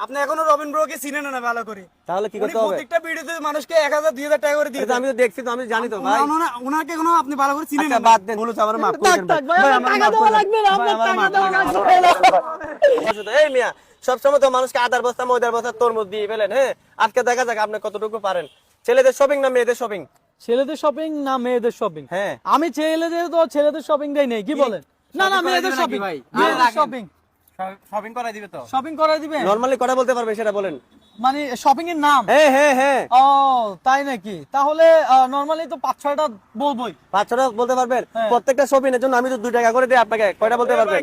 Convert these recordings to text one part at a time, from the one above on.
আপনি এখনো রবিন ব্রোকে চিনেন না ভালো করে। তাহলে কি উনি করতে হবে? প্রত্যেকটা ভিডিওতে মানুষকে 1000 2000 টাকা করে দিয়ে এটা আমি তো দেখছি, তো আমি জানি তো ভাই। ওনাকে এখনো আপনি ভালো করে চিনেন আচ্ছা না। বাদ দেন, ভুল হচ্ছে, আমার মাফ করে দেন ভাই। ভাই আমার টাকা দেওয়া লাগবে না, আপনার টাকা দেওয়া লাগবে। এই মিয়া সবসময় তো মানুষকে আদার বস্তা ময়দার বস্তা তরমুজ দিয়ে ফেলেন। হ্যাঁ, আজকে দেখা যাক আপনি কতটুকু পারেন। ছেলেদের শপিং না মেয়েদের শপিং? ছেলেদের শপিং না মেয়েদের শপিং? হ্যাঁ। আমি ছেলেদের শপিং দেই নেই, কি বলেন? না না, মেয়েদের শপিং ভাই। মেয়েদের শপিং শপিং করাই দিবে তো। শপিং করাই দিবে? নরমালি কথা বলতে পারবেন সেটা বলেন। মানে শপিং এর নাম? হ্যাঁ হ্যাঁ হ্যাঁ। ও তাই নাকি? তাহলে নরমালি তো 5-6টা বলবোই। 5-6টা বলতে পারবেন? হ্যাঁ। প্রত্যেকটা শপিং এর জন্য আমি তো 2 টাকা করে দিই আপনাকে, কয়টা বলতে পারবেন?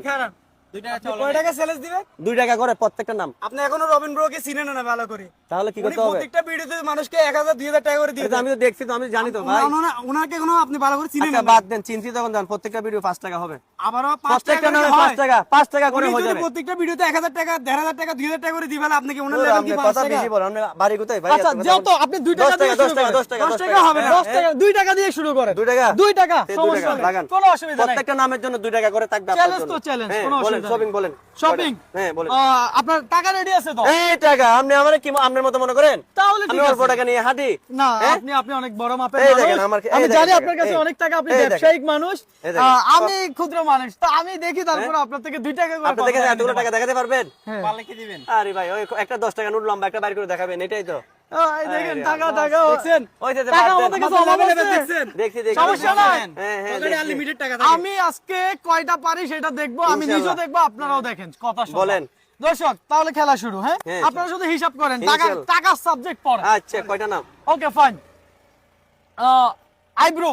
2 টাকা চলে। কয় টাকা চ্যালেঞ্জ দিবে? 2 টাকা করে প্রত্যেকটা নাম। আপনি এখনো রবিন ব্রোকে চিনেন না ভালো করে। তাহলে কি উনি করতে হবে? প্রত্যেকটা ভিডিওতে মানুষকে 1000 2000 টাকা করে দিয়ে এটা আমি তো দেখছি, তো আমি জানি তো ভাই। ওনাকে এখনো আপনি ভালো করে চিনেন আচ্ছা না। বাদ দেন, চিনছি তখন জান প্রত্যেকটা ভিডিও 5 টাকা হবে। আবারও 5 প্রত্যেকটা টাকা নামে করে 5 টাকা, 5 টাকা করে উনি হয়ে যদি যাবে। প্রত্যেকটা ভিডিওতে 1000 টাকা 1500 টাকা 2000 টাকা করে দিবেন আপনি কি ওনার ওরে, লেভেল আপনি কি 5 কথা টাকা? বেশি বলেন, আপনি বাড়ি কোথায় ভাই? আচ্ছা এত কথা যাও তো, বলেন। আপনি 2 টাকা 10 দিয়ে টাকা, শুরু করেন। 10 টাকা, 10 টাকা হবে না। 10 টাকা 2 টাকা দিয়ে শুরু করেন। 2 টাকা? 2 টাকা এই 2 সমস্যা টাকা নেই, লাগান। কোনো অসুবিধা নাই। প্রত্যেকটা নামের জন্য 2 টাকা করে থাকবে আপনার চ্যালেঞ্জ জন্য। তো চ্যালেঞ্জ, হ্যাঁ, কোনো বলেন অসুবিধা শপিং নেই। বলেন। শপিং? হ্যাঁ বলেন। আপনার টাকা রেডি আছে তো? এই টাকা আপনি আমারে কি আপনার মতো মনে করেন? তাহলে ঠিক আমি অল্প আছে। টাকা নিয়ে হাঁটি? না, হ্যাঁ? আপনি অনেক বড় মাপের এই মানুষ। দেখেন, এই আমি দেখেন জানি টাকা, আপনার কাছে এই। অনেক টাকা, আপনি এই দেখেন। ব্যবসায়িক মানুষ। এই দেখেন। আমি ক্ষুদ্র মানুষ, তো আমি দেখি তারপর আপনার থেকে 2 টাকা করে আপনি দেখেন কত এতগুলো টাকা দেখাতে পারবেন? হ্যাঁ। পারলে কি দিবেন? আরে ভাই ওই একটা 10 টাকা নোট লম্বা একটা বাইর করে দেখাবেন, এটাই তো। এই দেখেন আরে টাকা আল্লাহ। টাকা দেখছেন? ওই যে টাকা বাদ দেন। আমাদের কাছে অভাব আছে। দেখছেন? দেখছি দেখছি। সমস্যা নাই। হ্যাঁ হ্যাঁ পকেটে দেখছি। আনলিমিটেড টাকা থাকে। আমি আজকে কয়টা পারি সেটা দেখবো, আমি নিজেও ইনশাআল্লাহ। দেখবো, আপনারাও দেখেন। কথা শুনুন। বলেন। দর্শক তাহলে খেলা শুরু। হ্যাঁ, হ্যাঁ, আপনারা শুধু হিসাব করেন, টাকা ইনশাআল্লাহ। টাকা সাবজেক্ট পড়ে। আচ্ছা কয়টা নাম? Okay fine. Eyebrow,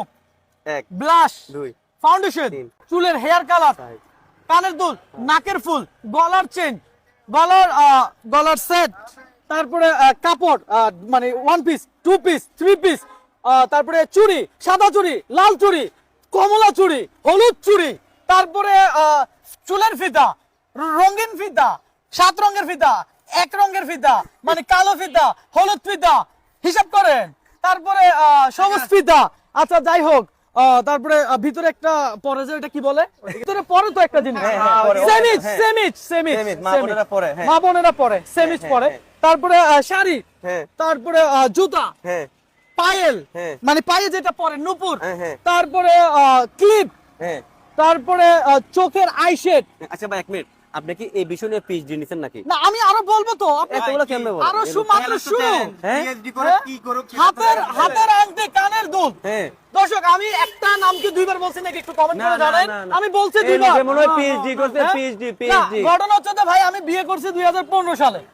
1 blush, 2 foundation, 3 চুলের হেয়ার কালার, 4 কানের দুল, নাকের ফুল, গলার চেন, গলার সেট, তারপরে কাপড়, মানে 1 পিস 2 পিস 3 পিস, তারপরে চুড়ি, সাদা চুড়ি, লাল চুড়ি, কমলা চুড়ি, হলুদ চুড়ি, তারপরে চুলের ফিতা, রঙিন ফিতা, 7 রঙের ফিতা, 1 রঙের ফিতা, মানে কালো ফিতা, হলুদ ফিতা, হিসাব করেন। তারপরে সবুজ ফিতা। আচ্ছা যাই হোক, তারপরে ভিতরে একটা পরে, যে এটা কি বলে, ভিতরে পরে তো একটা জিনিস, হ্যাঁ, হ্যাঁ, পরে। সেমিজ হ্যাঁ। সেমিজ সেমিজ সেমিজ, মা বোনেরা পরে, হ্যাঁ। মা বোনেরা পরে সেমিজ হ্যাঁ, পরে। হ্যাঁ। তারপরে শাড়ি, হ্যাঁ তারপরে জুতা, হ্যাঁ পায়েল, হ্যাঁ। মানে পায়ে যেটা পরে নুপুর, হ্যাঁ, হ্যাঁ। তারপরে ক্লিপ, হ্যাঁ। তারপরে চোখের আইশেড। আচ্ছা ভাই 1 মিনিট, আপনি কি এই বিষয় নিয়ে পিএইচডি নিছেন নাকি? না আমি আরো বলবো তো, আপনি এতগুলো কেমনে বলেন? আরো মাত্র শুরু। হ্যাঁ? পিএইচডি করে কি করুক? হাতের আংটি, কানের দুল। হ্যাঁ। দর্শক আমি একটা নামকে 2 বার বলছি নাকি, একটু কমেন্ট না, করে না, জানান। না, না। আমি বলছি এই 2 বার। লোকে মনে হয় PhD করছে, হ্যাঁ? PhD না, ঘটনা হচ্ছে যে ভাই আমি বিয়ে করছি 2015 সালে।